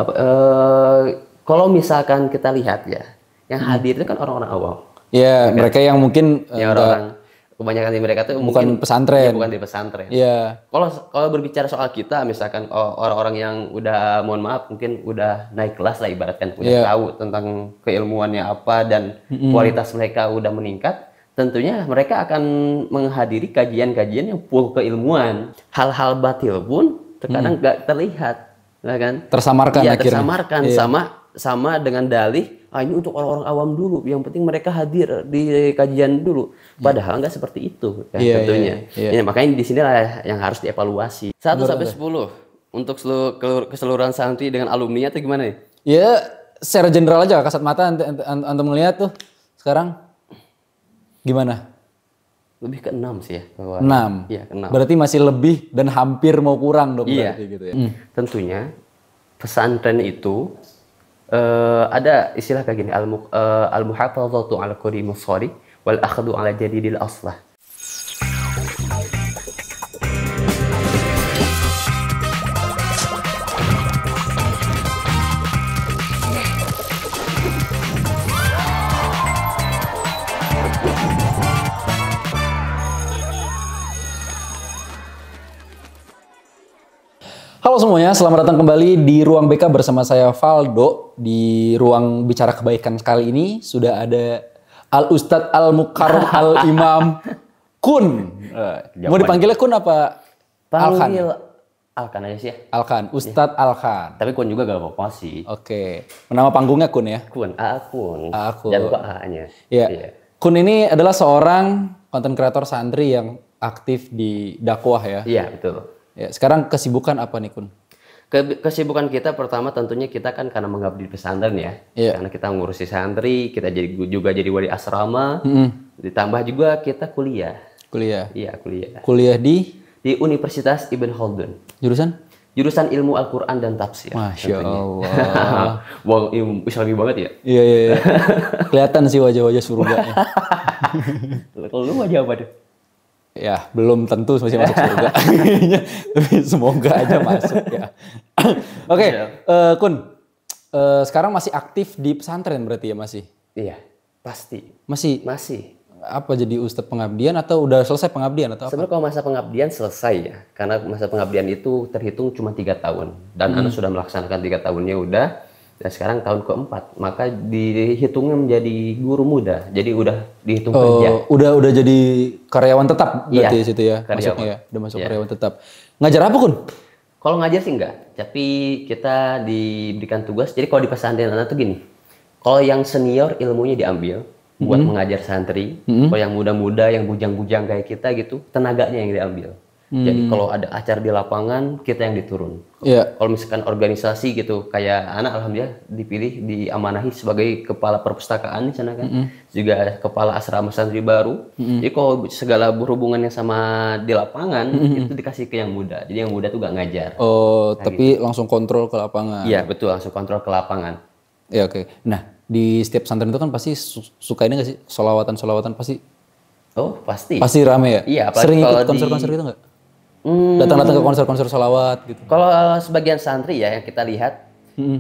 Apa, kalau misalkan kita lihat ya, yang hadir itu kan orang-orang awam. Ya, mereka yang mungkin Ya orang-orang kebanyakan dari mereka tuh bukan mungkin pesantren. ya, bukan di pesantren. Iya. Kalau berbicara soal kita, misalkan orang-orang yang udah, mohon maaf, mungkin udah naik kelas lah ibaratkan, udah tahu tentang keilmuannya apa dan kualitas mereka udah meningkat, tentunya mereka akan menghadiri kajian-kajian yang full keilmuan. Hal-hal batil pun terkadang nggak terlihat, ya kan? Tersamarkan Iya, akhirnya. tersamarkan sama dengan dalih, ini untuk orang-orang awam dulu, yang penting mereka hadir di kajian dulu. Padahal nggak seperti itu, kan, tentunya. Ya, makanya di sinilah yang harus dievaluasi. 1 sampai 10 untuk keseluruhan santri dengan alumninya itu gimana nih? Ya, secara general aja kasat mata antum melihat tuh sekarang gimana? Lebih ke 6 sih ya. 6. Iya, ke 6. Berarti masih lebih dan hampir mau kurang dong berarti gitu ya. Tentunya pesantren itu ada istilah kayak gini, al-muhafadzatu ala qadimus shari wal akhdhu ala jadidil aslah. Halo semuanya, selamat datang kembali di Ruang BK bersama saya Valdo. Di ruang bicara kebaikan kali ini sudah ada Al-Ustadz Al-Mukarram Al-Imam Kun. Mau dipanggilnya Kun apa Alkan? Panggil Alkan aja sih ya. Alkan, Ustadz Alkan. Tapi Kun juga gak apa-apa sih. Oke, nama panggungnya Kun ya? Kun, Kun. Kun. Jangan lupa A-nya. Iya. Kun ini adalah seorang konten kreator santri yang aktif di dakwah ya? Iya, betul. Ya, sekarang kesibukan apa nih Kun? Kesibukan kita pertama tentunya kita kan karena mengabdi di pesantren ya. Karena kita ngurusi santri, kita juga jadi wali asrama. Ditambah juga kita kuliah. Kuliah? Iya, kuliah. Kuliah di Universitas Ibn Khaldun. Jurusan ilmu Al-Quran dan tafsir. Masya Allah. Wow, ilmu islami banget ya? Iya. Kelihatan sih wajah-wajah surga. Kalau lu wajah apa tuh? Ya, belum tentu masih masuk surga. Tapi semoga aja masuk ya. Oke, Kun. Sekarang masih aktif di pesantren berarti ya masih? Iya, pasti. Masih? Apa jadi ustadz pengabdian atau udah selesai pengabdian atau apa? Sebenarnya kalau masa pengabdian selesai ya. Karena masa pengabdian itu terhitung cuma 3 tahun. Dan Anda sudah melaksanakan 3 tahunnya udah. Dan sekarang tahun keempat, maka dihitungnya menjadi guru muda. Jadi udah dihitung kerja. Udah jadi karyawan tetap berarti Iya, situ ya? karyawan. Masuknya ya? Udah masuk karyawan tetap. Ngajar apa Kun? Kalau ngajar sih enggak. Tapi kita diberikan tugas. Jadi kalau di pesantren anak tuh gini. Kalau yang senior ilmunya diambil buat mengajar santri. Kalau yang muda-muda, yang bujang-bujang kayak kita gitu, tenaganya yang diambil. Jadi kalau ada acara di lapangan, kita yang diturun. Kalau misalkan organisasi gitu, kayak anak alhamdulillah dipilih, diamanahi sebagai kepala perpustakaan di sana kan. Juga kepala asrama santri baru. Jadi kalau segala berhubungannya sama di lapangan, itu dikasih ke yang muda. Jadi yang muda tuh gak ngajar. Tapi gitu. Langsung kontrol ke lapangan. Iya betul, langsung kontrol ke lapangan. Iya oke. Nah di setiap pesantren itu kan pasti suka ini gak sih? Solawatan pasti? Oh pasti. Pasti rame ya? Iya. Sering ikut konser-konser gitu gak? Datang-datang ke konser-konser solawat gitu. Kalau sebagian santri ya yang kita lihat,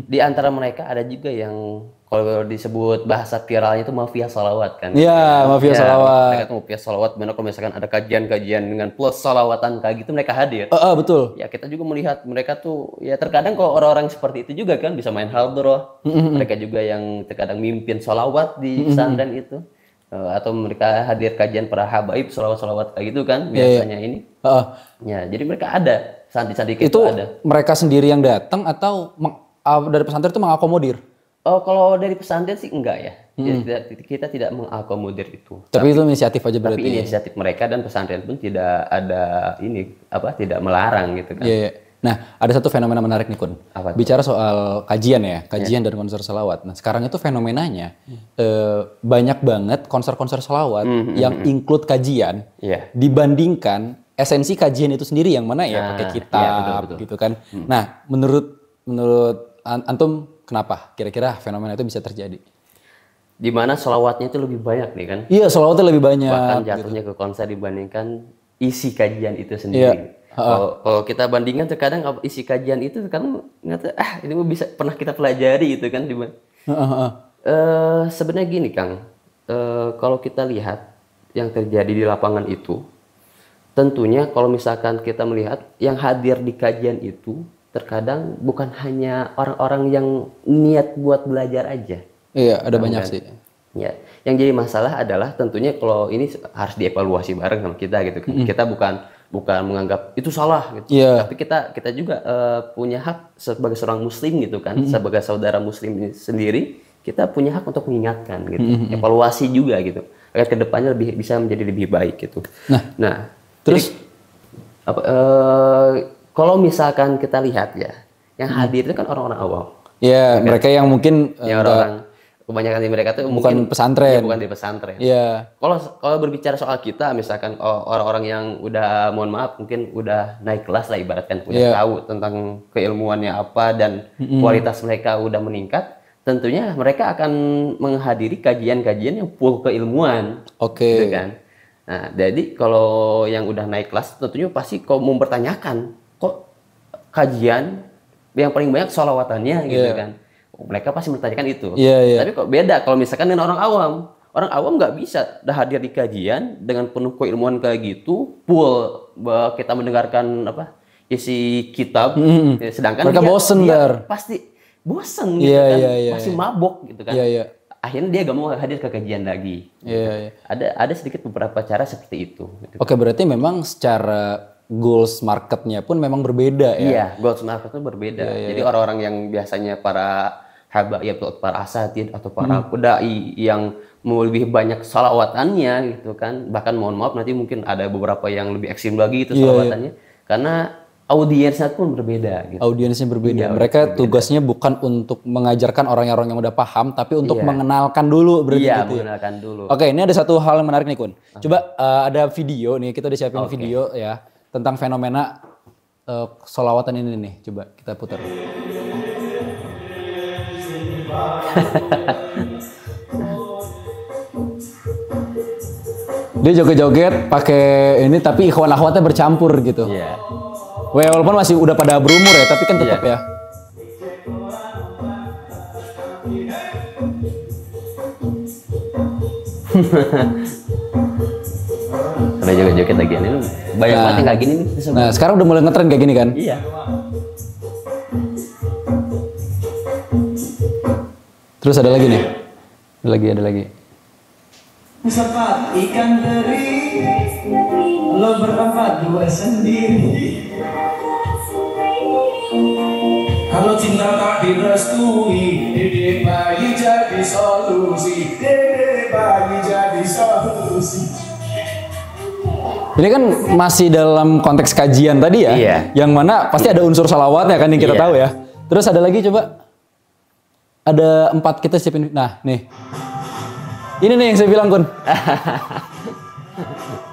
di antara mereka ada juga yang kalau disebut bahasa viralnya itu mafia solawat kan. Iya, mafia solawat. Mereka tuh mafia solawat, benar kalau misalkan ada kajian-kajian dengan plus solawatan kayak gitu mereka hadir. Betul. Ya kita juga melihat mereka tuh, ya terkadang kalau orang-orang seperti itu juga kan bisa main haldroh. Mereka juga yang terkadang mimpin solawat di pesantren itu. Atau mereka hadir kajian para habaib solawat-solawat kayak gitu kan biasanya ini. Ya, jadi mereka ada santri-santri itu ada. Mereka sendiri yang datang atau dari pesantren itu mengakomodir? Kalau dari pesantren sih enggak ya. Kita tidak mengakomodir itu. Tapi itu inisiatif aja berarti. Tapi inisiatif mereka dan pesantren pun tidak ada tidak melarang gitu kan. Iya. Nah, ada satu fenomena menarik nih Kun. Bicara soal kajian ya, kajian dan konser salawat. Nah, sekarang itu fenomenanya banyak banget konser-konser salawat yang include kajian dibandingkan esensi kajian itu sendiri yang mana ya pakai kitab betul. Gitu kan. Nah, menurut antum kenapa kira-kira fenomena itu bisa terjadi? Di mana salawatnya itu lebih banyak nih kan? Iya, salawatnya lebih banyak. Bahkan jatuhnya ke konser dibandingkan isi kajian itu sendiri. Kalau kita bandingkan terkadang isi kajian itu kan ternyata ini bisa pernah kita pelajari gitu kan. Sebenarnya gini Kang, kalau kita lihat yang terjadi di lapangan itu, tentunya kalau misalkan kita melihat yang hadir di kajian itu terkadang bukan hanya orang-orang yang niat buat belajar aja. Iya, ada banyak sih. Ya, yang jadi masalah adalah tentunya kalau ini harus dievaluasi bareng sama kita gitu kan. Kita bukan menganggap itu salah gitu. Tapi kita juga punya hak sebagai seorang muslim gitu kan, sebagai saudara muslim sendiri, kita punya hak untuk mengingatkan gitu. Evaluasi juga gitu. Agar kedepannya bisa menjadi lebih baik gitu. Nah, terus kalau misalkan kita lihat ya, yang hadir itu kan orang-orang awam. Iya, mereka yang mungkin orang kebanyakan di mereka tuh bukan pesantren. Bukan di pesantren. Iya. Kalau berbicara soal kita, misalkan orang-orang yang udah, mohon maaf, mungkin udah naik kelas lah ibaratkan, udah tahu tentang keilmuannya apa dan kualitas mereka udah meningkat, tentunya mereka akan menghadiri kajian-kajian yang full keilmuan. Gitu kan. Nah, jadi kalau yang udah naik kelas, tentunya pasti kok mempertanyakan, kok kajian yang paling banyak sholawatannya gitu kan. Mereka pasti mempertanyakan itu. Tapi kok beda kalau misalkan dengan orang awam. Orang awam nggak bisa hadir di kajian dengan penuh keilmuan kayak gitu, full kita mendengarkan isi kitab, sedangkan mereka bosen dia pasti bosen gitu kan, pasti mabok gitu kan. Akhirnya dia gak mau hadir ke kajian lagi. Ada sedikit beberapa cara seperti itu. Gitu. Oke, berarti memang secara goals marketnya pun memang berbeda ya? Iya, goals marketnya berbeda. Jadi orang-orang yang biasanya para habaib atau para asatid atau para dai yang mau lebih banyak shalawatannya gitu kan. Bahkan mohon maaf nanti mungkin ada beberapa yang lebih ekstrim lagi itu shalawatannya. Karena audiensnya pun berbeda. Gitu. Audiensnya berbeda. Mereka tugasnya bukan untuk mengajarkan orang-orang yang udah paham, tapi untuk mengenalkan dulu berarti gitu. Mengenalkan dulu. Oke, ini ada satu hal yang menarik nih Kun. Coba ada video nih, kita udah siapin video ya tentang fenomena sholawatan ini nih. Coba kita putar. Dia joget-joget pakai ini tapi ikhwan akhwatnya bercampur gitu. Walaupun masih udah pada berumur ya, tapi kan tetap ya. Udah joget-joget lagi ini banyak banget yang kayak gini nih. Nah, sekarang udah mulai ngetren kayak gini kan? Iya. Terus ada lagi nih. Ada lagi. Sepat ikan teri, lo berempat dua sendiri. Kalau cinta tak direstui, dede bayi jadi solusi. Ini kan masih dalam konteks kajian tadi ya, yang mana pasti ada unsur salawatnya kan yang kita tahu ya. Terus ada lagi coba. Ada 4 kita siapin. Nah, nih. Ini nih yang saya bilang, Kun.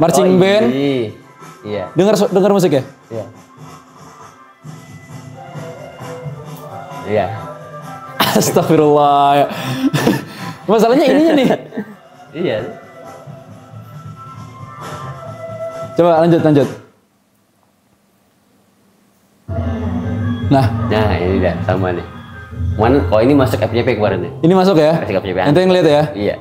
Marching band. Iya. Dengar musik ya? Iya. Astagfirullah. Masalahnya ininya nih. Iya. Coba lanjut. Nah, ini dah sama nih. Mana? Oh ini masuk FYP kemarin nih. Ini masuk ya? Masuk FYP. Ente yang lihat ya? Iya.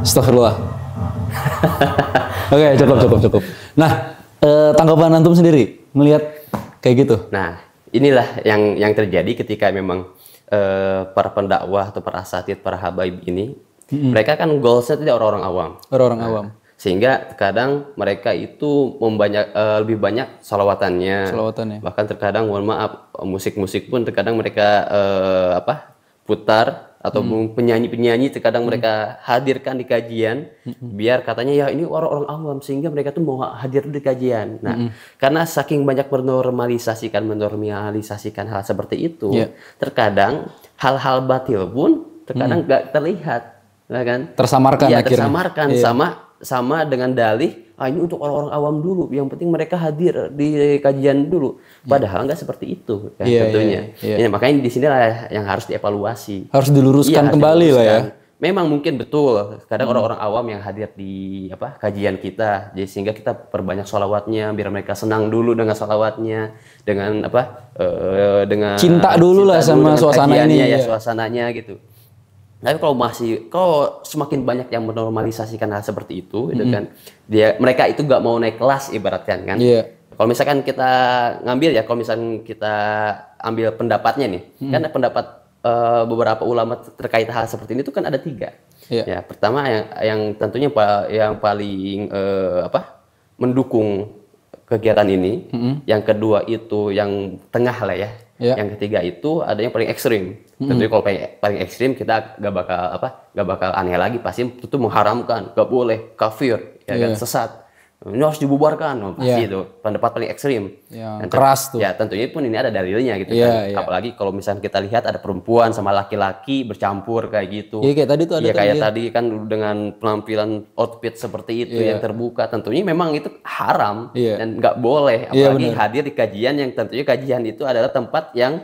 Astagfirullah. Oke, cukup. Nah, tanggapan antum sendiri melihat kayak gitu? Nah, inilah yang terjadi ketika memang para pendakwah atau para asatid, para habaib ini, mereka kan goalsnya tidak orang-orang awam. Orang-orang awam. Sehingga kadang mereka itu lebih banyak shalawatannya. Bahkan terkadang mohon maaf musik-musik pun terkadang mereka putar atau penyanyi-penyanyi terkadang mereka hadirkan di kajian biar katanya ya ini orang-orang awam sehingga mereka tuh mau hadir di kajian. Nah, karena saking banyak menormalisasikan hal seperti itu, terkadang hal-hal batil pun terkadang nggak terlihat, kan? Tersamarkan akhirnya. Tersamarkan sama dengan dalih ini untuk orang-orang awam dulu, yang penting mereka hadir di kajian dulu, padahal nggak seperti itu kan, tentunya. Ya, makanya di sini lah yang harus dievaluasi, harus diluruskan kembali lah ya. memang mungkin betul. Kadang orang-orang awam yang hadir di kajian kita, jadi sehingga kita perbanyak sholawatnya, biar mereka senang dulu dengan sholawatnya, dengan dengan cinta dulu lah sama suasana ini, ya suasananya gitu. Tapi kalau semakin banyak yang menormalisasikan hal seperti itu, gitu kan, mereka itu nggak mau naik kelas ibaratkan kan. Kalau misalkan kita kalau misalkan kita ambil pendapatnya nih, kan pendapat beberapa ulama terkait hal seperti ini itu kan ada 3. Ya, pertama yang tentunya yang paling mendukung kegiatan ini, yang kedua itu yang tengah lah ya, yang ketiga itu ada yang paling ekstrim. Tentunya kalau paling ekstrim kita gak bakal aneh lagi, pasti itu mengharamkan, gak boleh, kafir, ya kan, sesat. Ini harus dibubarkan, pasti itu pendapat paling ekstrim. Keras tuh. Ya tentunya pun ini ada dalilnya gitu kan. Apalagi kalau misalnya kita lihat ada perempuan sama laki-laki bercampur kayak gitu. Iya kayak tadi tuh ada. Iya kayak tadi kan dengan penampilan outfit seperti itu yang terbuka, tentunya memang itu haram dan nggak boleh. Apalagi hadir di kajian yang tentunya kajian itu adalah tempat yang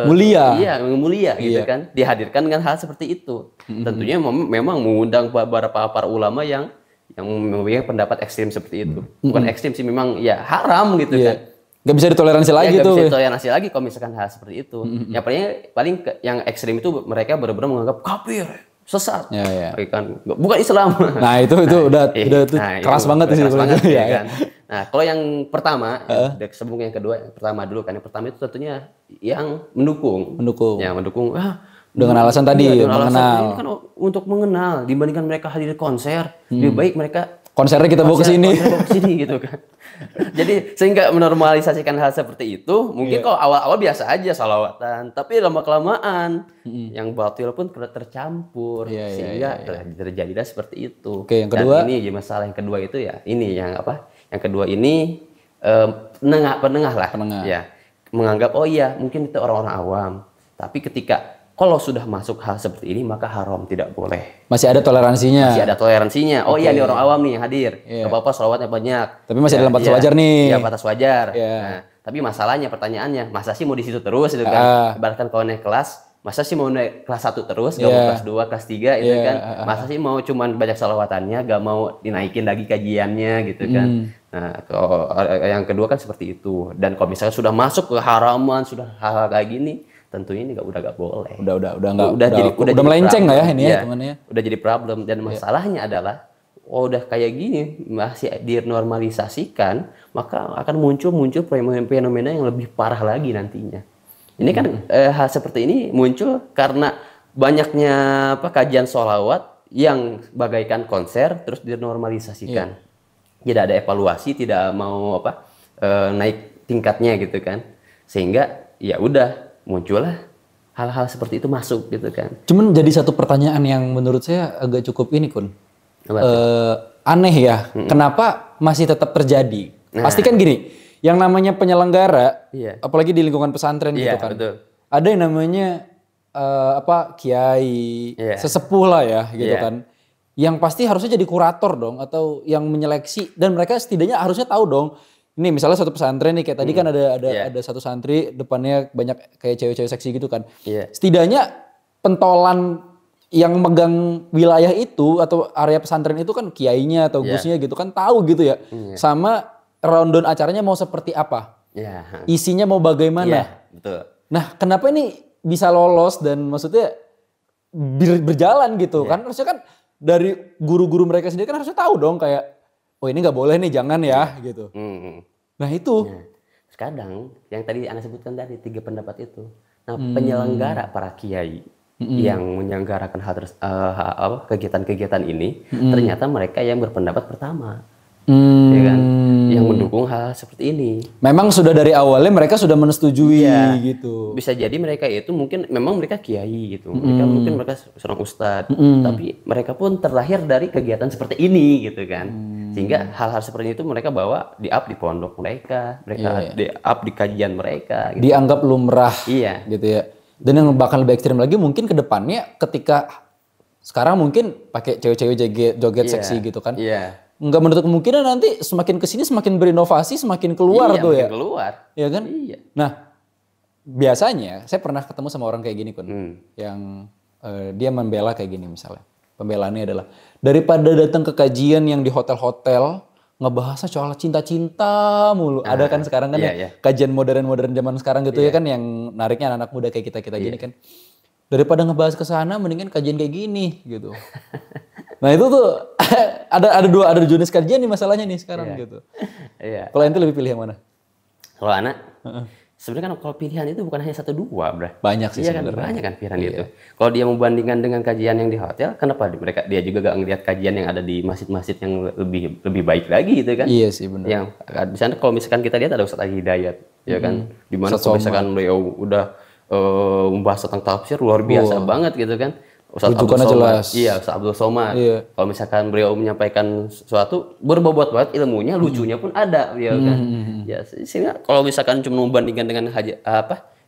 mulia. Iya, mulia gitu kan. Dihadirkan dengan hal seperti itu. Tentunya memang mengundang beberapa para ulama yang memiliki pendapat ekstrim seperti itu. Bukan ekstrim sih, memang ya haram gitu kan. Gak bisa ditoleransi lagi tuh. Gak bisa ditoleransi lagi kalau misalkan hal seperti itu. Yang paling yang ekstrim itu mereka benar-benar menganggap kafir, sesat. Kan bukan Islam. Nah, itu udah keras banget sih. Keras banget ya kan. Nah, kalau yang pertama, sebelum yang kedua, yang pertama dulu kan. Yang pertama itu tentunya yang mendukung. Yang mendukung dengan alasan tadi mengenal. Ini kan untuk mengenal, dibandingkan mereka hadir konser, lebih baik mereka konsernya kita bawa ke sini gitu kan. Jadi sehingga menormalisasikan hal seperti itu, mungkin kalau awal-awal biasa aja salawatan, tapi lama-kelamaan yang batil pun tercampur sehingga terjadilah seperti itu. Yang kedua, dan ini masalah yang kedua itu ya ini yang yang kedua ini penengah lah. Ya, menganggap mungkin itu orang-orang awam, tapi ketika kalau sudah masuk hal seperti ini maka haram, tidak boleh. Masih ada toleransinya. Masih ada toleransinya. Oh iya, ini orang awam nih yang hadir. Gak apa-apa, sholawatnya banyak. Tapi masih dalam batas wajar nih. Iya, batas wajar. Nah, tapi masalahnya, pertanyaannya, masa sih mau di situ terus gitu kan? Ibaratkan kalau naik kelas, masa sih mau naik kelas 1 terus, gak mau kelas 2, kelas 3 gitu kan? Masa sih mau cuman banyak sholawatannya, gak mau dinaikin lagi kajiannya gitu kan? Nah, kalau yang kedua kan seperti itu. Dan kalau misalnya sudah masuk ke haraman, sudah hal-hal kayak gini, tentunya ini udah gak boleh. Udah melenceng nggak ya ini ya temannya? Udah jadi problem, dan masalahnya adalah udah kayak gini masih dinormalisasikan, maka akan muncul fenomena yang lebih parah lagi nantinya. Ini kan hal seperti ini muncul karena banyaknya kajian sholawat yang bagaikan konser terus dinormalisasikan. Tidak ada evaluasi, tidak mau naik tingkatnya gitu kan. Sehingga ya udah muncullah hal-hal seperti itu masuk gitu kan. Cuman jadi satu pertanyaan yang menurut saya agak cukup ini Kun. Aneh ya, kenapa masih tetap terjadi? Pasti kan gini, yang namanya penyelenggara, apalagi di lingkungan pesantren gitu kan. Betul. Ada yang namanya kiai, sesepuh lah ya gitu kan. Yang pasti harusnya jadi kurator dong, atau yang menyeleksi, dan mereka setidaknya harusnya tahu dong. Ini misalnya satu pesantren nih, kayak tadi kan ada satu santri depannya banyak kayak cewek-cewek seksi gitu kan. Setidaknya pentolan yang megang wilayah itu atau area pesantren itu kan kiainya atau gusnya gitu kan, tahu gitu ya. Sama rundown acaranya mau seperti apa. Isinya mau bagaimana. Betul. Nah, kenapa ini bisa lolos dan maksudnya berjalan gitu kan? Harusnya kan dari guru-guru mereka sendiri kan harusnya tahu dong kayak, oh ini nggak boleh nih, jangan ya gitu. Nah itu. Kadang yang tadi Anda sebutkan tadi 3 pendapat itu. Nah penyelenggara para kiai yang menyelenggarakan kegiatan-kegiatan ini, ternyata mereka yang berpendapat pertama, ya kan, yang mendukung hal seperti ini. Memang sudah dari awalnya mereka sudah menyetujui gitu. Bisa jadi mereka itu mungkin memang mereka kiai gitu, mereka seorang ustadz, tapi mereka pun terlahir dari kegiatan seperti ini gitu kan, sehingga hal-hal seperti itu mereka bawa di pondok mereka di-up di kajian mereka. Gitu. Dianggap lumrah, gitu ya. Dan yang bakal lebih ekstrim lagi mungkin ke depannya ketika sekarang mungkin pakai cewek-cewek joget seksi gitu kan. Nggak menutup kemungkinan nanti semakin kesini semakin berinovasi, semakin keluar tuh ya. Keluar. Iya kan? Nah, biasanya saya pernah ketemu sama orang kayak gini Kun. Yang dia membela kayak gini misalnya. Pembelaannya adalah daripada datang ke kajian yang di hotel-hotel ngebahasnya soal cinta-cinta mulu. Ada kan sekarang kan kajian modern-modern zaman sekarang gitu ya kan yang nariknya anak-anak muda kayak kita gini kan. Daripada ngebahas ke sana mendingan kajian kayak gini gitu. Nah itu tuh ada dua jenis kajian nih masalahnya nih sekarang gitu. Kalau ente lebih pilih yang mana? Kalau anak sebenarnya kan kalau pilihan itu bukan hanya 1 2, Bro. Banyak sih sebenarnya. Kan, banyak kan pilihan itu. Kalau dia membandingkan dengan kajian yang di hotel, kenapa dia juga gak ngelihat kajian yang ada di masjid-masjid yang lebih baik lagi gitu kan? Iya sih benar. Yang di sana kalau misalkan kita lihat ada Ustaz Hidayat, ya kan? Di mana kalau misalkan beliau udah membahas tentang tafsir luar biasa banget gitu kan. Ustaz Abdul Somad. Iya, Ustaz Abdul Somad. Iya. Kalau misalkan beliau menyampaikan sesuatu berbobot banget ilmunya, lucunya pun ada, ya kan. Ya, sehingga kalau misalkan cuma membandingkan dengan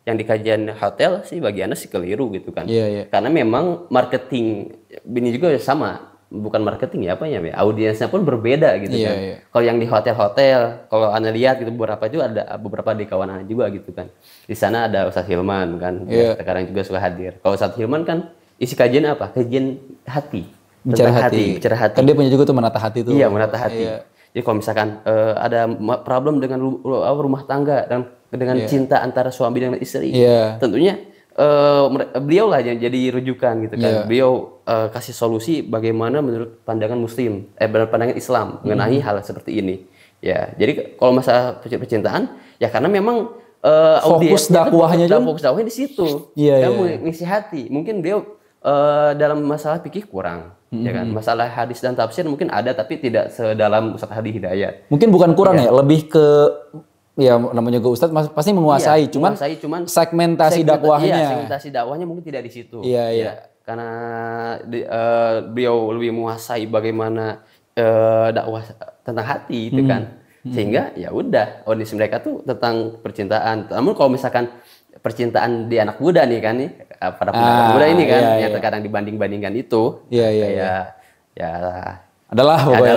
yang di kajian hotel sih bagiannya sih keliru gitu kan. Karena memang marketing ini juga sama, bukan marketing ya audiensnya pun berbeda gitu kan. Kalau yang di hotel-hotel, kalau Anda lihat gitu beberapa itu ada beberapa di kawan Anda juga gitu kan. Di sana ada Ustaz Hilman kan, sekarang juga suka hadir. Kalau Ustaz Hilman kan isi kajian apa? Kajian hati. Bicara hati. Kan dia punya juga tuh menata hati tuh. Iya, menata hati. Jadi kalau misalkan ada problem dengan rumah tangga dan dengan cinta antara suami dan istri, tentunya beliau lah yang jadi rujukan gitu kan. Beliau kasih solusi bagaimana menurut pandangan Muslim, pandangan Islam mengenai hal seperti ini. Ya, jadi kalau masalah percintaan, ya karena memang fokus dakwahnya di situ. Kamu ngisi hati. Mungkin beliau dalam masalah fikih kurang, ya kan. Masalah hadis dan tafsir mungkin ada tapi tidak sedalam Ustaz Hadi Hidayat. Mungkin bukan kurang ya, lebih ke namanya juga Ustaz pasti menguasai, cuman segmentasi dakwahnya. Segmentasi dakwahnya mungkin tidak di situ. Karena beliau lebih menguasai bagaimana dakwah tentang hati itu kan. Sehingga ya udah audiens mereka tuh tentang percintaan. Namun kalau misalkan percintaan di anak muda nih kan para anak muda ini kan yang terkadang dibanding-bandingkan itu adalah pokoknya.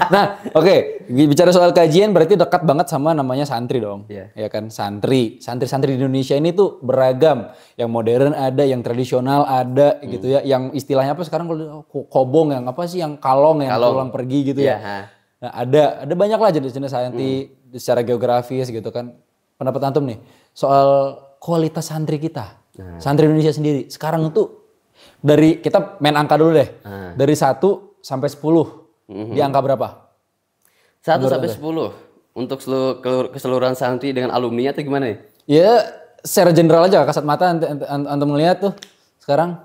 Nah, oke. Bicara soal kajian berarti dekat banget sama namanya santri dong. Ya kan, santri di Indonesia ini tuh beragam. Yang modern ada, yang tradisional ada gitu ya. Yang istilahnya apa sekarang kalau kobong yang apa sih yang kalong yang pulang pergi gitu ya. Nah, ada banyak lah jenis-jenis santri secara geografis gitu kan. Pendapat antum nih soal kualitas santri kita. Santri Indonesia sendiri sekarang tuh dari kita main angka dulu deh. Dari 1 sampai 10. Di angka berapa? 1 sampai 10. Untuk keseluruhan santri dengan alumninya tuh gimana nih? Ya, secara general aja kasat mata antum melihat tuh sekarang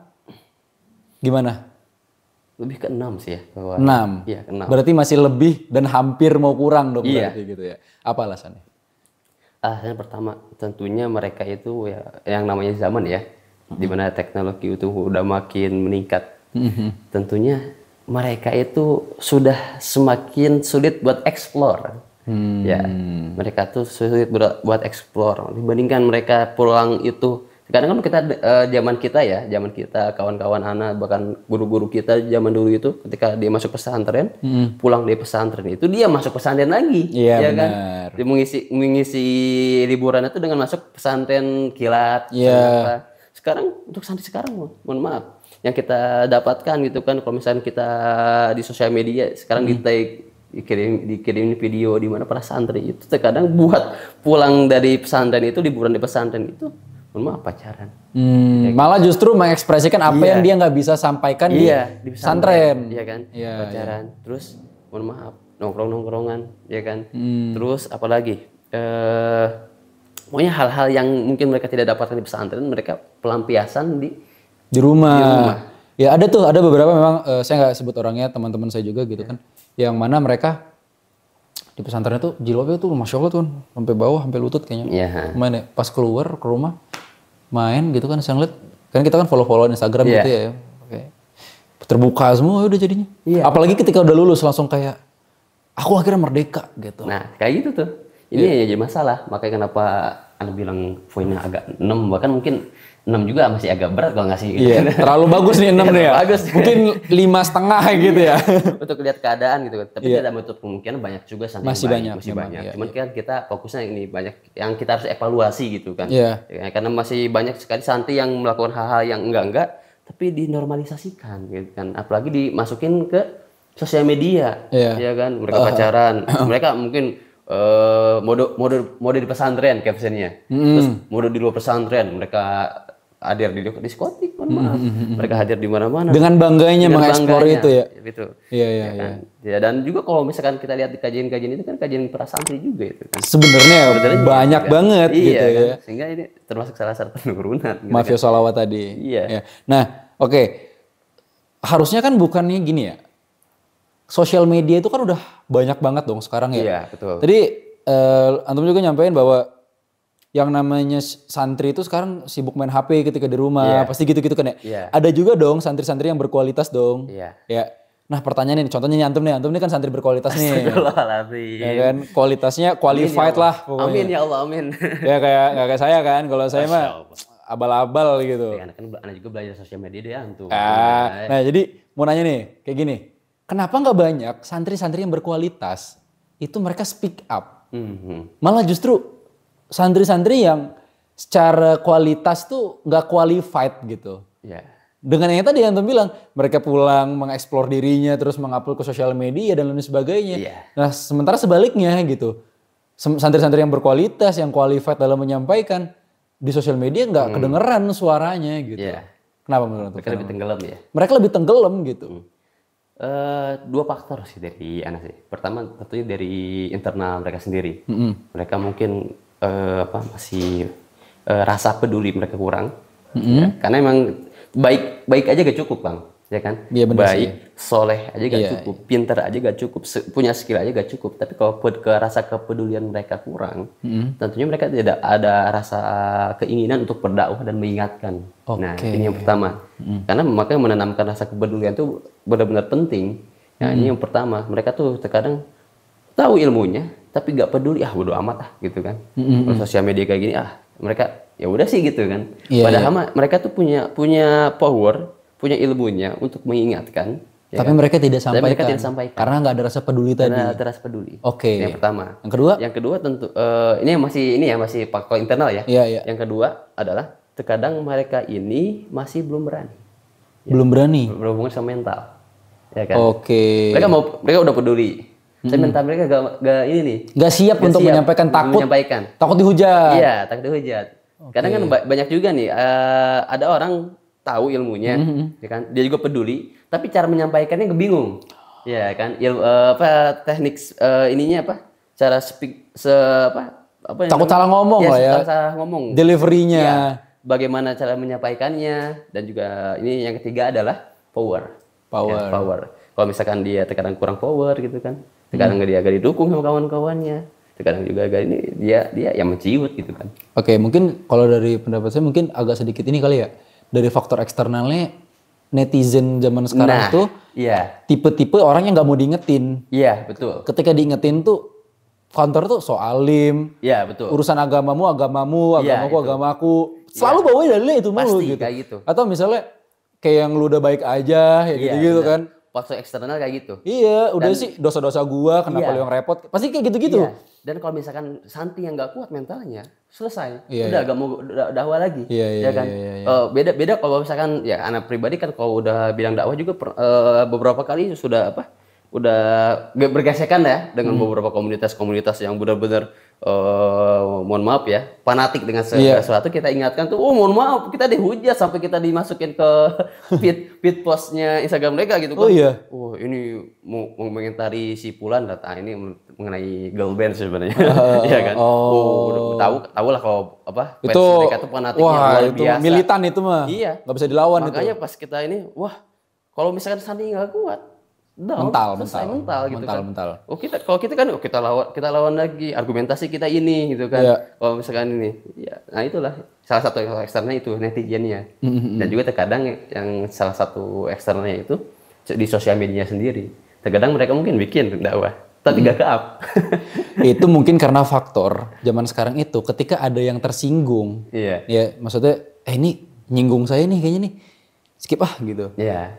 gimana? Lebih ke 6 sih ya. 6. Iya, ke 6. Berarti masih lebih dan hampir mau kurang dong berarti gitu ya. Apa alasannya? Alasannya pertama, tentunya mereka itu ya yang namanya zaman ya, di mana teknologi itu udah makin meningkat. Tentunya mereka itu sudah semakin sulit buat explore. Ya, mereka tuh sulit buat explore. Dibandingkan mereka pulang itu, kadang kan kita zaman kita kawan-kawan anak bahkan guru-guru kita zaman dulu itu ketika dia masuk pesantren, pulang dari pesantren itu dia masuk pesantren lagi, ya kan? Dia mengisi liburan itu dengan masuk pesantren kilat. Sekarang untuk santri sekarang, mohon maaf, yang kita dapatkan gitu kan, kalau misalnya kita di sosial media sekarang dikirim video di mana para santri itu terkadang buat pulang dari pesantren itu, liburan di pesantren itu maaf pacaran. Malah justru mengekspresikan apa yang dia nggak bisa sampaikan di pesantren. Iya kan, pacaran. Terus mohon maaf nongkrong-nongkrongan, ya kan. Terus apalagi pokoknya hal-hal yang mungkin mereka tidak dapatkan di pesantren, mereka pelampiasan di rumah. Ya ada beberapa memang saya nggak sebut orangnya, teman-teman saya juga gitu kan, yang mana mereka di pesantren itu jilbabnya tuh masya Allah tuh sampai bawah, sampai lutut kayaknya. Main pas keluar ke rumah main gitu kan, saya ngeliat kan kita kan follow Instagram gitu ya, terbuka semua udah jadinya. Apalagi ketika udah lulus langsung kayak aku akhirnya merdeka gitu. Nah kayak gitu tuh. Ini yang jadi masalah, makanya kenapa Anda bilang poinnya agak 6, bahkan mungkin 6 juga masih agak berat kalau ngasih. Iya, terlalu bagus nih 6 nih ya. Bagus. Mungkin 5,5 gitu ya. Untuk lihat keadaan gitu. Tapi Iya. tidak menutup kemungkinan banyak juga santri Masih yang baik, banyak, masih memang, banyak. iya, Cuman kan kita fokusnya ini banyak yang kita harus evaluasi gitu kan. Iya. Ya, karena masih banyak sekali santri yang melakukan hal-hal yang enggak tapi dinormalisasikan gitu kan. Apalagi dimasukin ke sosial media. Iya. Ya kan, mereka pacaran. Mereka mungkin mode di pesantren captionnya. Terus mode di luar pesantren mereka hadir di diskotik, mohon maaf. Mereka hadir di mana-mana. Dengan bangganya mengeksplor itu ya. Gitu. Iya, Ya kan? Ya, dan juga kalau misalkan kita lihat di kajian-kajian itu kan kajian para santri juga itu kan. Sebenarnya banyak kan? banget Iya, gitu kan? ya. Sehingga ini termasuk salah satu penurunan. Gitu Mafia kan? sholawat tadi. Iya. Ya. Nah, oke. Harusnya kan bukannya gini ya. Sosial media itu kan udah banyak banget dong sekarang ya. Iya, betul. Tadi antum juga nyampein bahwa yang namanya santri itu sekarang sibuk main HP ketika di rumah, pasti gitu-gitu kan ya. Iya. Ada juga dong santri-santri yang berkualitas dong. Iya. Ya. Nah, pertanyaan ini, contohnya nih antum nih kan santri berkualitas nih. Astagfirullahaladzim. Ya kan, kualitasnya qualified lah pokoknya. Amin ya Allah, amin. Ya nggak kayak saya kan, kalau saya mah abal-abal gitu. Ya, kan anak juga belajar sosial media deh antum. Nah jadi mau nanya nih, kayak gini. Kenapa nggak banyak santri-santri yang berkualitas itu mereka speak up? Malah justru santri-santri yang secara kualitas tuh nggak qualified gitu. Iya. Dengan yang tadi yang antum bilang, mereka pulang mengeksplor dirinya terus mengupload ke sosial media dan lain sebagainya. Iya. Nah sementara sebaliknya gitu, santri-santri yang berkualitas, yang qualified dalam menyampaikan di sosial media nggak kedengeran suaranya gitu. Iya. Kenapa menurut Mereka lebih tenggelam ya. Mereka lebih tenggelam gitu. Dua faktor sih dari anak sih. Pertama tentunya dari internal mereka sendiri. Mereka mungkin masih rasa peduli mereka kurang. Ya, karena emang baik aja gak cukup bang, ya kan? Iya, bener baik, sih. soleh aja gak Iya, cukup, pinter aja gak cukup, punya skill aja gak cukup. Tapi kalau rasa kepedulian mereka kurang, tentunya mereka tidak ada rasa keinginan untuk berdakwah dan mengingatkan. Nah ini yang pertama. Karena makanya menanamkan rasa kepedulian itu benar-benar penting. Nah ini yang pertama. Mereka tuh terkadang tahu ilmunya, tapi gak peduli. Bodo amat gitu kan. Kalau sosial media kayak gini, mereka ya udah sih gitu kan. Iya, Padahal mereka tuh punya power, punya ilmunya untuk mengingatkan. Ya Tapi kan? mereka tidak Tapi mereka sampaikan. tidak sampaikan. Karena nggak ada rasa peduli tadi. Karena ada rasa peduli. Oke. Yang pertama. Yang kedua? Yang kedua tentu ini masih faktor internal ya. Iya. Yang kedua adalah terkadang mereka ini masih belum berani. Belum berani. Berhubungan sama mental. Ya kan? Oke. Mereka udah peduli. Tapi mental mereka gak ini nih. Gak siap untuk menyampaikan, takut. Takut dihujat. Iya, takut dihujat. Kadang kan banyak juga nih, ada orang tahu ilmunya, ya kan? Dia juga peduli, tapi cara menyampaikannya bingung, ya kan? Teknik ininya apa? Cara speak Takut salah ngomong lah ya. Salah ngomong. Deliverynya. Ya, bagaimana cara menyampaikannya, dan juga ini yang ketiga adalah power. Ya, power. Kalau misalkan dia terkadang kurang power gitu kan, terkadang dia agak didukung sama kawan-kawannya. Terkadang juga agak ini dia yang menciut gitu kan. Oke, mungkin kalau dari pendapat saya mungkin agak sedikit ini kali ya. Dari faktor eksternalnya netizen zaman sekarang tuh tipe-tipe orang yang nggak mau diingetin. Iya, betul. Ketika diingetin tuh kantor tuh soalim. Iya, betul. Urusan agamamu, agamaku. Selalu bawain dalilnya itu mulu gitu. Kayak gitu. Atau misalnya kayak yang lu udah baik aja ya gitu-gitu kan. Faktor eksternal kayak gitu. Iya, udah sih dosa-dosa gua, kenapa lu yang repot? Pasti kayak gitu-gitu. Iya. Dan kalau misalkan santri yang nggak kuat mentalnya, selesai. Udah gak mau dakwah lagi. Iya, kan? Beda kalau misalkan ya anak pribadi kan kalau udah bilang dakwah juga beberapa kali sudah udah bergesekan ya dengan beberapa komunitas-komunitas yang benar-benar mohon maaf ya, fanatik dengan sesuatu. Kita ingatkan tuh, mohon maaf, kita dihujat sampai kita dimasukin ke feed postnya Instagram mereka gitu kan. Ini mau mengomentari si Fulan, ini mengenai girl band sebenarnya. Iya kan. Tahu lah kalau fans itu mereka tuh fanatiknya luar biasa. Militan itu mah. Iya. Nggak bisa dilawan. Makanya pas kita ini, kalau misalkan santri nggak kuat, mental gitu kan. Kalau kita kan kita lawan lagi, argumentasi kita ini gitu kan. Kalau misalkan ini, nah itulah salah satu eksternalnya itu netizennya. Dan juga terkadang yang salah satu eksternalnya itu di sosial media sendiri. Terkadang mereka mungkin bikin dakwah, tapi gak ke-up. Itu mungkin karena faktor zaman sekarang itu ketika ada yang tersinggung. Iya. Ya maksudnya ini nyinggung saya nih kayaknya nih. Skip gitu. Iya.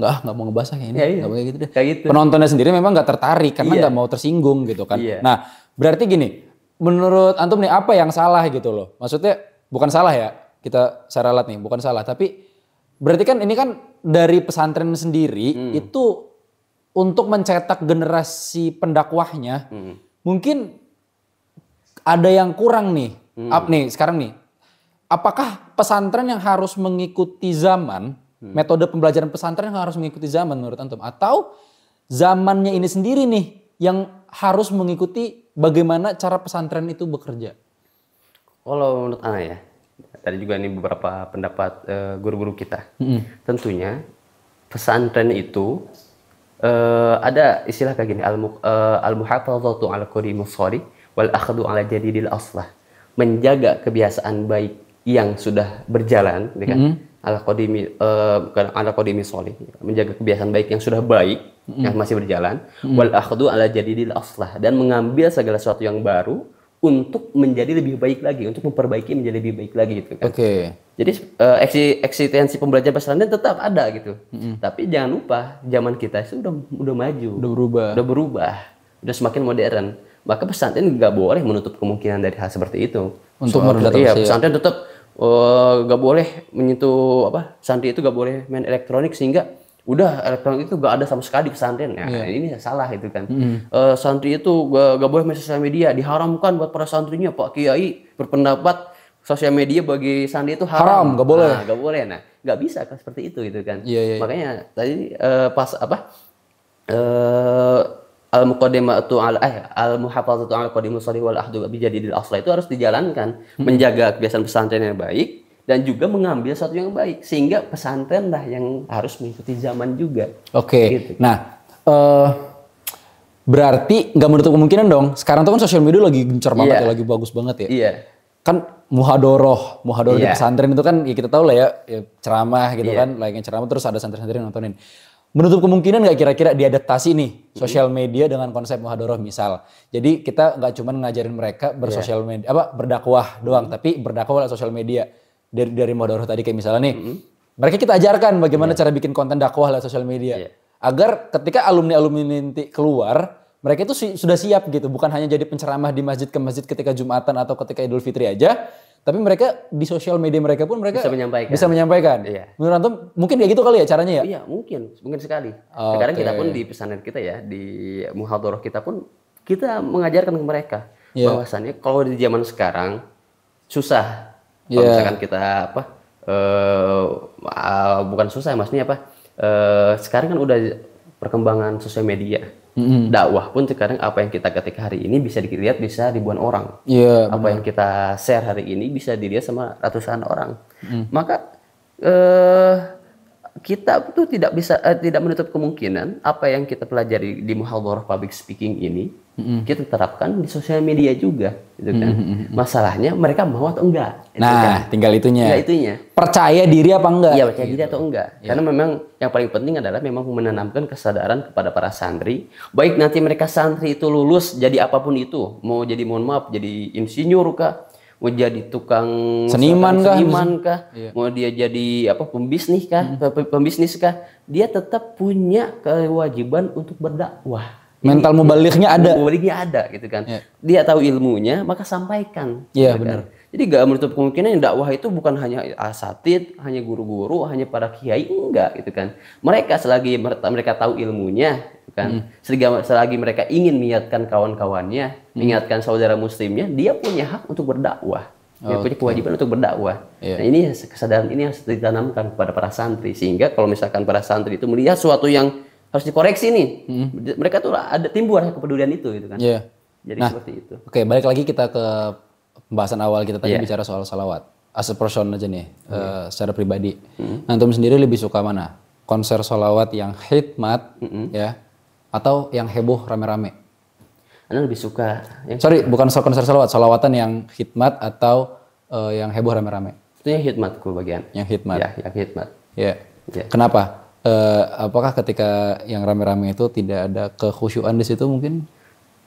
Nggak mau ngebahas kayak ini. Iya, iya. Nggak mau kayak gitu deh. Kayak gitu. Penontonnya sendiri memang nggak tertarik karena nggak mau tersinggung gitu kan. Iya. Nah, berarti gini, menurut antum nih apa yang salah gitu loh? Maksudnya bukan salah ya, kita saya ralat nih, bukan salah. Tapi berarti kan ini kan dari pesantren sendiri itu untuk mencetak generasi pendakwahnya, mungkin ada yang kurang nih. Nih sekarang nih, apakah pesantren yang harus mengikuti zaman, metode pembelajaran pesantren yang harus mengikuti zaman menurut antum? Atau zamannya ini sendiri nih yang harus mengikuti bagaimana cara pesantren itu bekerja? Kalau menurut ana ya, tadi juga ini beberapa pendapat guru-guru kita. Tentunya pesantren itu ada istilah kayak gini, al-muhafazatu ala qadimus shari wal akhdhu ala jadidil aslah. Menjaga kebiasaan baik yang sudah berjalan, gitu kan? Bukan ala qadimi shari, menjaga kebiasaan baik yang sudah baik yang masih berjalan, wal akhdhu ala jadidil aslah, dan mengambil segala sesuatu yang baru untuk menjadi lebih baik lagi, untuk memperbaiki menjadi lebih baik lagi gitu kan. Jadi eksistensi pembelajaran pesantren tetap ada gitu. Tapi jangan lupa zaman kita itu udah maju, udah berubah, udah semakin modern. Maka pesantren nggak boleh menutup kemungkinan dari hal seperti itu. Untuk meredaksi. Iya, pesantren tetap nggak boleh menyentuh santri itu nggak boleh main elektronik, sehingga udah elektronik itu gak ada sama sekali di pesantren. Nah, ini salah itu kan. Santri itu gak boleh main sosial media, diharamkan buat para santrinya. Pak Kiai berpendapat sosial media bagi santri itu haram, gak boleh. Nah, gak boleh. Nah, gak bisa kan seperti itu gitu kan. Makanya tadi al-muqaddimatu al-muhafazatu ala qadimus shari wal ahdu bi jadidil asla itu harus dijalankan, menjaga kebiasaan pesantren yang baik dan juga mengambil sesuatu yang baik, sehingga pesantren lah yang harus mengikuti zaman juga. Gitu. Nah, berarti nggak menutup kemungkinan dong. Sekarang tuh kan sosial media lagi gencar banget ya, lagi bagus banget ya. Iya. Kan muhadoroh di pesantren itu kan ya kita tahu lah ya ceramah gitu kan, layaknya ceramah terus ada santri-santri yang nontonin. Menutup kemungkinan nggak kira-kira diadaptasi nih sosial media dengan konsep muhadoroh misal. Jadi kita nggak cuma ngajarin mereka bersosial media, berdakwah doang, tapi berdakwah lewat sosial media. Dari muhadoroh tadi kayak misalnya nih, mereka kita ajarkan bagaimana cara bikin konten dakwah lewat sosial media. Agar ketika alumni-alumni nanti keluar, mereka itu sudah siap gitu. Bukan hanya jadi penceramah di masjid ke masjid ketika Jumatan atau ketika Idul Fitri aja. Tapi mereka di sosial media mereka pun mereka bisa menyampaikan. Menurut antum mungkin kayak gitu kali ya caranya ya? Iya mungkin sekali. Sekarang kita pun di pesantren kita ya, di muhadoroh kita pun kita mengajarkan ke mereka. Bahwasannya kalau di zaman sekarang susah. Kalau misalkan kita bukan susah, maksudnya sekarang kan udah perkembangan sosial media. Dakwah pun sekarang apa yang kita ketik hari ini bisa dilihat bisa ribuan orang. Apa yang kita share hari ini bisa dilihat sama ratusan orang. Maka kita tuh tidak menutup kemungkinan apa yang kita pelajari di muhadharah public speaking ini kita terapkan di sosial media juga, gitu kan. Masalahnya mereka mau atau enggak? Nah, tinggal itunya. Percaya diri apa enggak? Iya, percaya diri atau enggak. Karena memang yang paling penting adalah memang menanamkan kesadaran kepada para santri. Baik nanti mereka santri itu lulus jadi apapun itu, mau jadi jadi insinyur kah, mau jadi tukang seniman kah, mau dia jadi pembisnis kah, dia tetap punya kewajiban untuk berdakwah. Mental mubalighnya ada gitu kan. Dia tahu ilmunya maka sampaikan. Iya benar. Jadi gak menutup kemungkinan dakwah itu bukan hanya asatid, hanya guru-guru, hanya para kiai, enggak gitu kan. Mereka selagi mereka tahu ilmunya kan, selagi mereka ingin mengingatkan kawan-kawannya, mengingatkan saudara muslimnya, dia punya hak untuk berdakwah. Dia punya kewajiban untuk berdakwah. Nah, ini kesadaran ini harus ditanamkan kepada para santri, sehingga kalau misalkan para santri itu melihat sesuatu yang harus dikoreksi nih, mereka tuh ada timbul kepedulian itu gitu kan. Jadi seperti itu. Oke, balik lagi kita ke pembahasan awal kita tadi bicara soal salawat. As a person aja nih, secara pribadi. Antum sendiri lebih suka mana? Konser salawat yang hikmat, ya, atau yang heboh rame-rame? Anda lebih suka? Bukan konser salawat, salawatan yang hikmat atau yang heboh rame-rame? Itu yang hikmatku bagian. Yang hikmat. Ya, yang hikmat. Ya. Kenapa? Apakah ketika yang rame-rame itu tidak ada kekhusyuan di situ mungkin?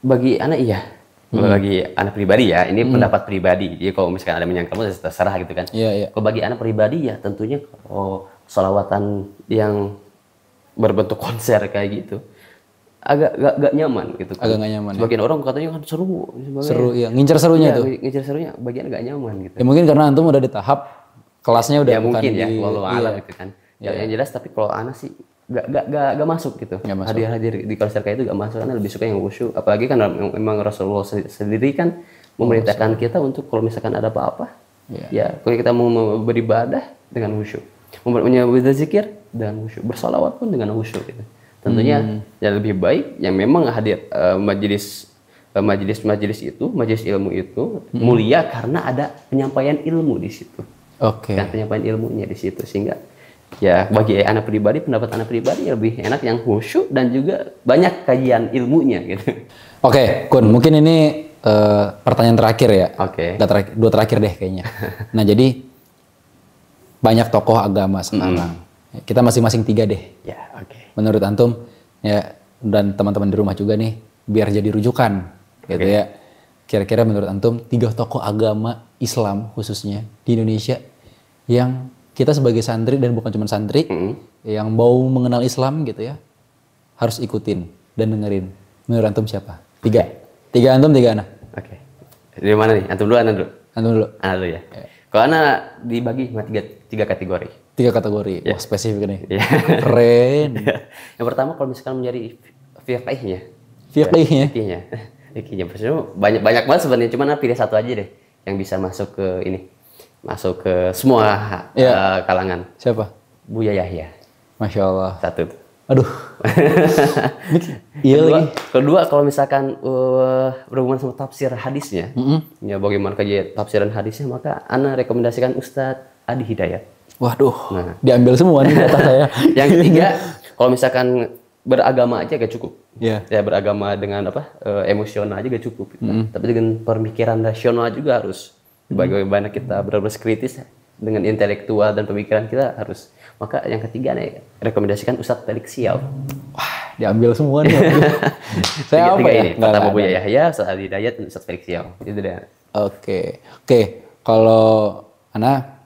Bagi anak iya. Bagi anak pribadi ya, ini pendapat pribadi. Jadi kalau misalkan ada menyangkal terserah gitu kan. Kalau bagi anak pribadi ya tentunya kalau sholawatan yang berbentuk konser kayak gitu agak nyaman gitu. Agak nggak nyaman. Sebagian orang katanya kan seru. Seru, iya. Ngincer serunya tuh. Ngincer serunya, bagian agak nyaman gitu. Ya mungkin karena antum udah di tahap kelasnya udah ya bukan mungkin di, ya, walau alam gitu kan. Yang jelas tapi kalau anak sih gak masuk gitu. Hadir di konser kayak itu gak masuk karena lebih suka yang khusyuk. Apalagi kan memang Rasulullah sendiri kan memerintahkan kita untuk kalau misalkan ada apa-apa, ya kalau kita mau beribadah dengan khusyuk, menyebut zikir dengan khusyuk, bersolawat pun dengan khusyuk gitu. Tentunya yang lebih baik yang memang hadir majelis ilmu itu mulia karena ada penyampaian ilmu di situ. Kan penyampaian ilmunya di situ sehingga ya bagi anak pribadi, pendapat anak pribadi lebih enak yang khusyuk dan juga banyak kajian ilmunya gitu. Kun, mungkin ini pertanyaan terakhir ya. Dua terakhir deh kayaknya. Nah jadi banyak tokoh agama sekarang. Kita masing-masing 3 deh. Menurut antum ya dan teman-teman di rumah juga nih biar jadi rujukan gitu ya. Kira-kira menurut antum 3 tokoh agama Islam khususnya di Indonesia yang kita sebagai santri dan bukan cuma santri yang mau mengenal Islam gitu ya harus ikutin dan dengerin. Menurut antum siapa? 3 antum, 3 anak. Dari mana nih? Antum dulu, anak dulu. Antum dulu. Anak dulu ya. Kalau anak dibagi 3 kategori. 3 kategori. Wah spesifik nih. Keren. Yang pertama kalau misalkan menjadi fiqihnya. Fikihnya. Banyak banget sebenarnya. Cuman pilih satu aja deh yang bisa masuk ke semua kalangan. Siapa? Buya Yahya. Masya Allah. Satu. Aduh. Kedua kalau misalkan berhubungan sama tafsir hadisnya, ya bagaimana kajian tafsiran hadisnya, maka ana rekomendasikan Ustadz Adi Hidayat. Waduh. Diambil semua nih kata saya. Yang ketiga, kalau misalkan beragama aja gak cukup. Ya beragama dengan emosional aja gak cukup. Tapi dengan pemikiran rasional juga harus. Bagaimana kita kritis dengan intelektual dan pemikiran kita harus. Maka yang ketiga nih rekomendasikan Ustadz Felix Siau. Wah, diambil semua nih. Saya tiga ini. Pertama Buya Yahya, Ustadz Adi Hidayat, dan Ustadz Felix Siau. Itu dia. Oke. Kalau Ana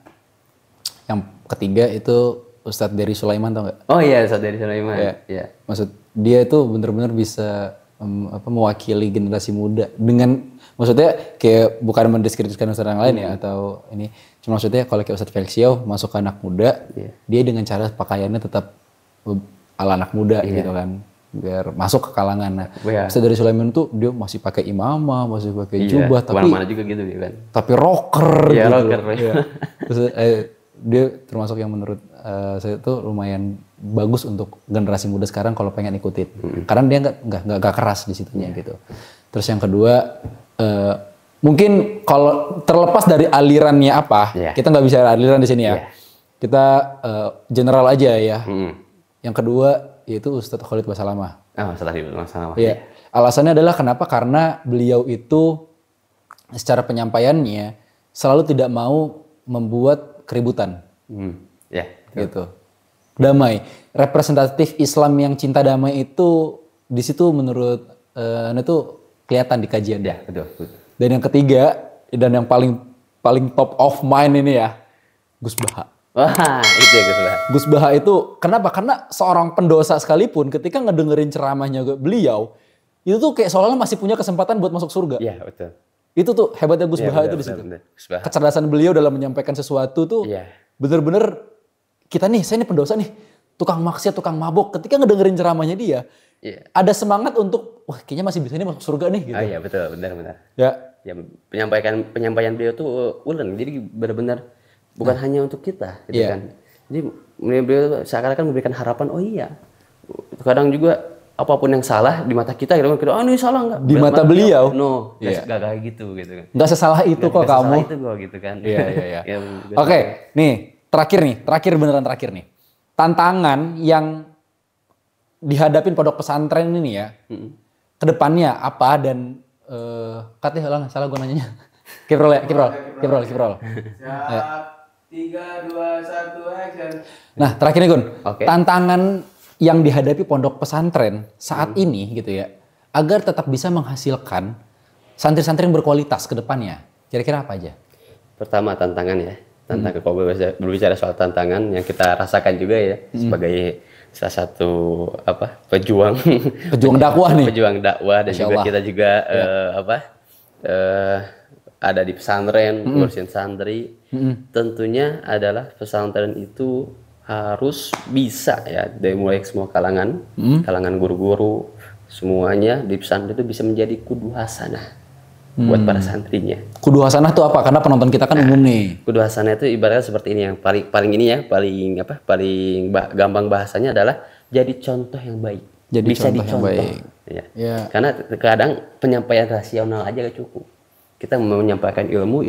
yang ketiga itu Ustadz Dery Sulaiman, tau nggak? Oh iya, Ustadz Dery Sulaiman. Ya. Maksud dia itu benar-benar bisa mewakili generasi muda dengan maksudnya kayak bukan mendiskreditkan Ustadz yang lain ya atau ini cuma maksudnya kalau kayak Ustadz Felix Siau masuk ke anak muda dia dengan cara pakaiannya tetap ala anak muda gitu kan biar masuk ke kalangan. Nah, Ustadz Dery Sulaiman tuh dia masih pakai imamah, masih pakai jubah tapi mana juga gitu dia kan. Tapi rocker gitu. Rocker. Terus dia termasuk yang menurut saya tuh lumayan bagus untuk generasi muda sekarang kalau pengen ikutin. Karena dia nggak keras di situnya gitu. Terus yang kedua mungkin kalau terlepas dari alirannya apa, kita nggak bisa aliran di sini ya. Kita general aja ya. Yang kedua yaitu Ustadz Khalid Basalamah. Ustadz Khalid Basalamah. Iya. Alasannya adalah kenapa? Karena beliau itu secara penyampaiannya selalu tidak mau membuat keributan. Gitu. Damai. Representatif Islam yang cinta damai itu di situ menurut itu kelihatan di kajian. Betul. Dan yang ketiga dan yang paling top of mind ini ya, Gus Baha. Wah, itu ya Gus Baha. Gus Baha itu kenapa? Karena seorang pendosa sekalipun ketika ngedengerin ceramahnya beliau, itu tuh kayak seolah-olah masih punya kesempatan buat masuk surga. Iya, betul. Itu tuh hebatnya Gus Baha itu di situ. Kecerdasan beliau dalam menyampaikan sesuatu tuh bener-bener kita nih, saya nih pendosa nih, tukang maksiat, tukang mabuk. Ketika ngedengerin ceramahnya dia, ada semangat untuk, wah kayaknya masih bisa nih masuk surga nih gitu. Iya betul, benar. Ya penyampaian beliau tuh ulen, jadi benar-benar bukan hanya untuk kita, gitu kan. Jadi beliau seakan-akan memberikan harapan, oh iya, kadang juga apapun yang salah di mata kita, kita ini salah nggak? Di mata beliau? Nggak kayak gitu kan. Nggak sesalah itu kok kamu. Itu kok gitu kan. Iya. Oke, nih terakhir beneran terakhir nih. Tantangan yang dihadapin pondok pesantren ini ya, kedepannya apa dan katanya salah gue nanyanya. Kiprol. Siap, 3, 2, 1, action. Nah terakhir nih Gun, tantangan yang dihadapi pondok pesantren saat ini gitu ya, agar tetap bisa menghasilkan santri-santri yang berkualitas ke depannya? Kira-kira apa aja? Pertama tantangan ya. Tantangan kalau berbicara soal tantangan yang kita rasakan juga ya sebagai salah satu pejuang dakwah nih. Pejuang dakwah dan juga kita juga ada di pesantren, ngurusin santri. Tentunya adalah pesantren itu harus bisa ya dari mulai semua kalangan, kalangan guru-guru, semuanya di pesantren itu bisa menjadi kudu hasanah buat para santrinya. Kudu hasanah itu apa? Karena penonton kita kan umum nih. Kudu hasanah itu ibaratnya seperti ini yang paling ini ya, paling gampang bahasanya adalah jadi contoh yang baik. Jadi bisa contoh dicontoh. yang baik. Ya. Karena kadang penyampaian rasional aja gak cukup. Kita mau menyampaikan ilmu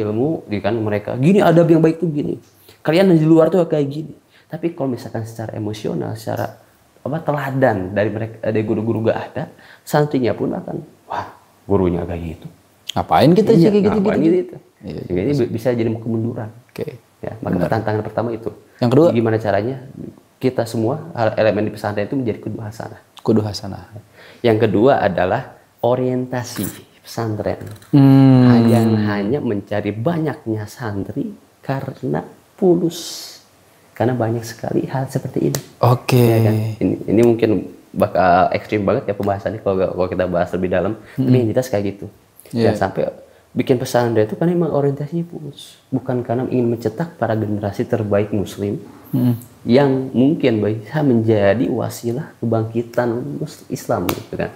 kan mereka gini adab yang baik tuh gini. Kalian di luar tuh kayak gini. Tapi kalau misalkan secara emosional, secara teladan dari mereka, dari guru-guru gak ada, santrinya pun akan wah gurunya kayak gitu. Ngapain kita sih kayak gitu? Ini bisa jadi kemunduran. Oke. Ya, maka tantangan pertama itu. Yang kedua, gimana caranya kita semua elemen di pesantren itu menjadi kudu hasanah. Kudu hasanah. Yang kedua adalah orientasi pesantren. Hanya mencari banyaknya santri karena fulus. Karena banyak sekali hal seperti ini. Oke. Ya kan? Ini mungkin bakal ekstrim banget ya pembahasannya kalau kita bahas lebih dalam. Tapi yang jelas kayak gitu. Dan sampai bikin pesantren itu kan memang orientasinya fulus. Bukan karena ingin mencetak para generasi terbaik muslim yang mungkin bisa menjadi wasilah kebangkitan Islam gitu kan.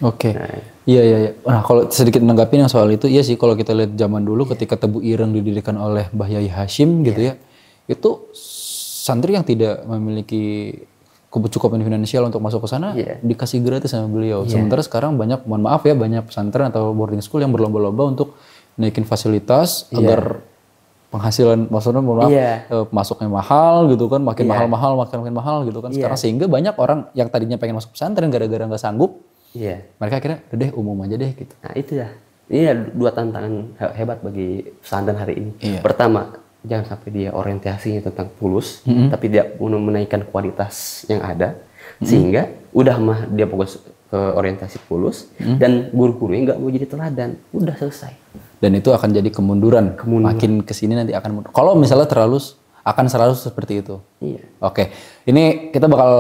Oke. Iya. Nah, kalau sedikit menanggapin yang soal itu, iya sih kalau kita lihat zaman dulu ketika Tebu Ireng didirikan oleh Mbah Yai Hashim gitu ya. Itu santri yang tidak memiliki kecukupan finansial untuk masuk ke sana dikasih gratis sama beliau. Sementara sekarang banyak banyak pesantren atau boarding school yang berlomba-lomba untuk naikin fasilitas agar penghasilan masuknya mahal gitu kan, makin mahal gitu kan. Sekarang sehingga banyak orang yang tadinya pengen masuk pesantren gara-gara nggak sanggup. Mereka akhirnya udah deh umum aja deh gitu. Nah itu ya. Ini dua tantangan hebat bagi pesantren hari ini. Pertama, jangan sampai dia orientasinya tentang fulus, tapi dia menaikkan kualitas yang ada, sehingga udah mah dia fokus ke orientasi fulus, dan guru-gurunya nggak mau jadi teladan, udah selesai. Dan itu akan jadi kemunduran. Makin kesini nanti akan mundur. Kalau misalnya akan selalu seperti itu. Iya. Oke, ini kita bakal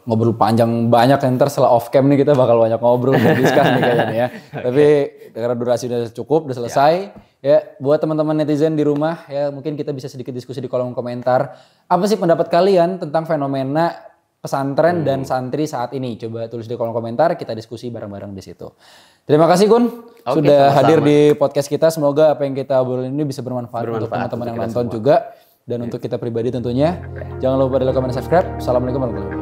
ngobrol panjang banyak, ntar setelah off cam nih kita bakal banyak ngobrol dan discuss nih kayaknya ya. Tapi karena durasi udah cukup, udah selesai. Ya, buat teman-teman netizen di rumah ya mungkin kita bisa sedikit diskusi di kolom komentar. Apa sih pendapat kalian tentang fenomena pesantren dan santri saat ini? Coba tulis di kolom komentar, kita diskusi bareng-bareng di situ. Terima kasih Kun sudah hadir di podcast kita. Semoga apa yang kita obrolin ini bisa bermanfaat untuk teman-teman yang nonton juga. Dan untuk kita pribadi tentunya, jangan lupa di like, comment, dan subscribe. Assalamualaikum warahmatullahi wabarakatuh.